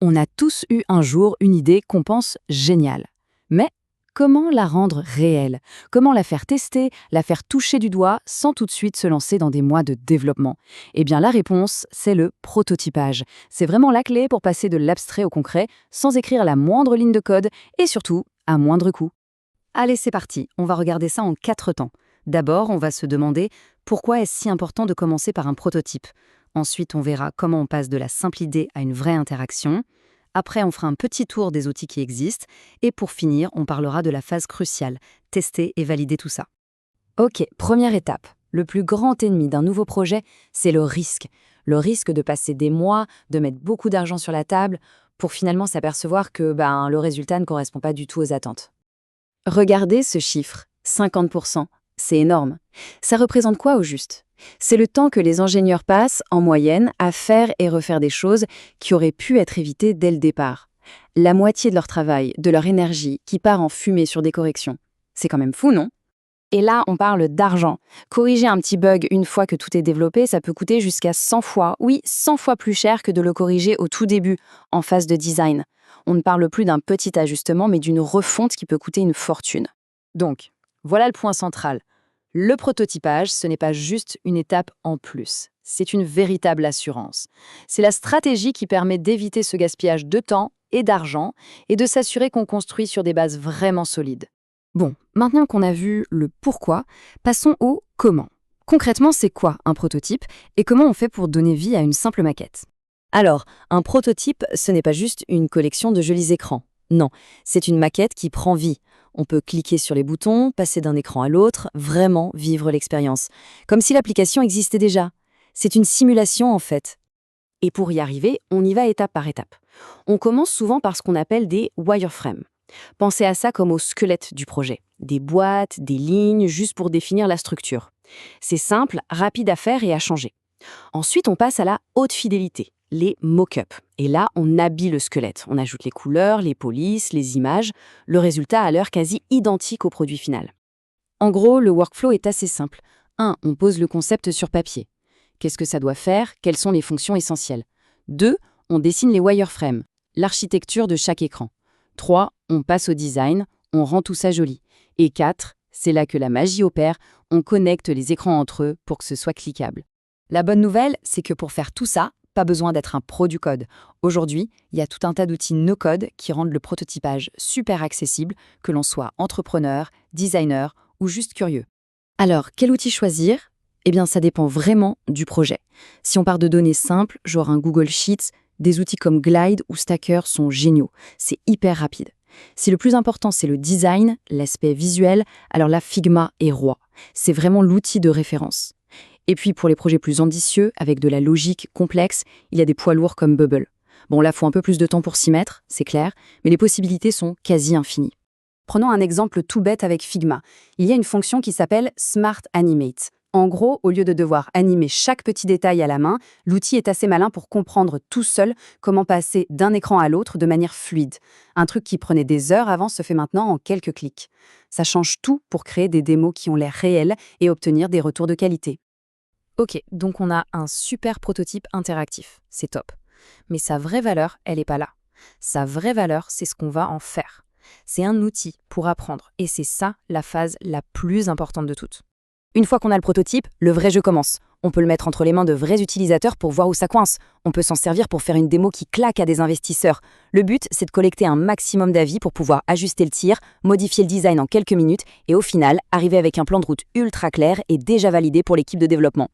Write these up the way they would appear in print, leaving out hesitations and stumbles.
On a tous eu un jour une idée qu'on pense géniale. Mais comment la rendre réelle? Comment la faire tester, la faire toucher du doigt sans tout de suite se lancer dans des mois de développement? Eh bien la réponse, c'est le prototypage. C'est vraiment la clé pour passer de l'abstrait au concret sans écrire la moindre ligne de code et surtout à moindre coût. Allez, c'est parti, on va regarder ça en 4 temps. D'abord, on va se demander pourquoi est-ce si important de commencer par un prototype. Ensuite, on verra comment on passe de la simple idée à une vraie interaction. Après, on fera un petit tour des outils qui existent. Et pour finir, on parlera de la phase cruciale, tester et valider tout ça. Ok, première étape. Le plus grand ennemi d'un nouveau projet, c'est le risque. Le risque de passer des mois, de mettre beaucoup d'argent sur la table, pour finalement s'apercevoir que le résultat ne correspond pas du tout aux attentes. Regardez ce chiffre, 50%. C'est énorme. Ça représente quoi au juste? C'est le temps que les ingénieurs passent, en moyenne, à faire et refaire des choses qui auraient pu être évitées dès le départ. La moitié de leur travail, de leur énergie, qui part en fumée sur des corrections. C'est quand même fou, non? Et là, on parle d'argent. Corriger un petit bug une fois que tout est développé, ça peut coûter jusqu'à 100 fois, oui, 100 fois plus cher que de le corriger au tout début, en phase de design. On ne parle plus d'un petit ajustement, mais d'une refonte qui peut coûter une fortune. Donc, voilà le point central. Le prototypage, ce n'est pas juste une étape en plus. C'est une véritable assurance. C'est la stratégie qui permet d'éviter ce gaspillage de temps et d'argent et de s'assurer qu'on construit sur des bases vraiment solides. Bon, maintenant qu'on a vu le pourquoi, passons au comment. Concrètement, c'est quoi un prototype et comment on fait pour donner vie à une simple maquette? Alors, un prototype, ce n'est pas juste une collection de jolis écrans. Non, c'est une maquette qui prend vie. On peut cliquer sur les boutons, passer d'un écran à l'autre, vraiment vivre l'expérience. Comme si l'application existait déjà. C'est une simulation en fait. Et pour y arriver, on y va étape par étape. On commence souvent par ce qu'on appelle des wireframes. Pensez à ça comme au squelette du projet. Des boîtes, des lignes, juste pour définir la structure. C'est simple, rapide à faire et à changer. Ensuite, on passe à la haute fidélité, les mock-ups. Et là, on habille le squelette. On ajoute les couleurs, les polices, les images. Le résultat a l'air quasi identique au produit final. En gros, le workflow est assez simple. 1. On pose le concept sur papier. Qu'est-ce que ça doit faire? Quelles sont les fonctions essentielles? 2. On dessine les wireframes, l'architecture de chaque écran. 3. On passe au design, on rend tout ça joli. Et 4. C'est là que la magie opère, on connecte les écrans entre eux pour que ce soit cliquable. La bonne nouvelle, c'est que pour faire tout ça, pas besoin d'être un pro du code. Aujourd'hui, il y a tout un tas d'outils no-code qui rendent le prototypage super accessible, que l'on soit entrepreneur, designer ou juste curieux. Alors, quel outil choisir? Eh bien, ça dépend vraiment du projet. Si on part de données simples, genre un Google Sheets, des outils comme Glide ou Stacker sont géniaux. C'est hyper rapide. Si le plus important, c'est le design, l'aspect visuel, alors là, Figma est roi. C'est vraiment l'outil de référence. Et puis pour les projets plus ambitieux, avec de la logique complexe, il y a des poids lourds comme Bubble. Bon là, il faut un peu plus de temps pour s'y mettre, c'est clair, mais les possibilités sont quasi infinies. Prenons un exemple tout bête avec Figma. Il y a une fonction qui s'appelle Smart Animate. En gros, au lieu de devoir animer chaque petit détail à la main, l'outil est assez malin pour comprendre tout seul comment passer d'un écran à l'autre de manière fluide. Un truc qui prenait des heures avant se fait maintenant en quelques clics. Ça change tout pour créer des démos qui ont l'air réelles et obtenir des retours de qualité. Ok, donc on a un super prototype interactif, c'est top. Mais sa vraie valeur, elle n'est pas là. Sa vraie valeur, c'est ce qu'on va en faire. C'est un outil pour apprendre, et c'est ça la phase la plus importante de toutes. Une fois qu'on a le prototype, le vrai jeu commence. On peut le mettre entre les mains de vrais utilisateurs pour voir où ça coince. On peut s'en servir pour faire une démo qui claque à des investisseurs. Le but, c'est de collecter un maximum d'avis pour pouvoir ajuster le tir, modifier le design en quelques minutes, et au final, arriver avec un plan de route ultra clair et déjà validé pour l'équipe de développement.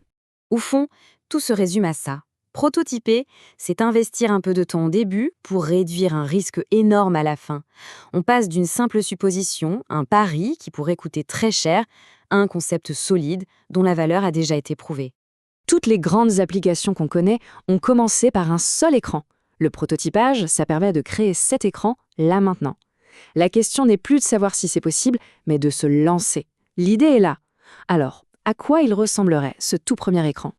Au fond, tout se résume à ça. Prototyper, c'est investir un peu de temps au début pour réduire un risque énorme à la fin. On passe d'une simple supposition, un pari qui pourrait coûter très cher, à un concept solide dont la valeur a déjà été prouvée. Toutes les grandes applications qu'on connaît ont commencé par un seul écran. Le prototypage, ça permet de créer cet écran là maintenant. La question n'est plus de savoir si c'est possible, mais de se lancer. L'idée est là. Alors, à quoi il ressemblerait, ce tout premier écran?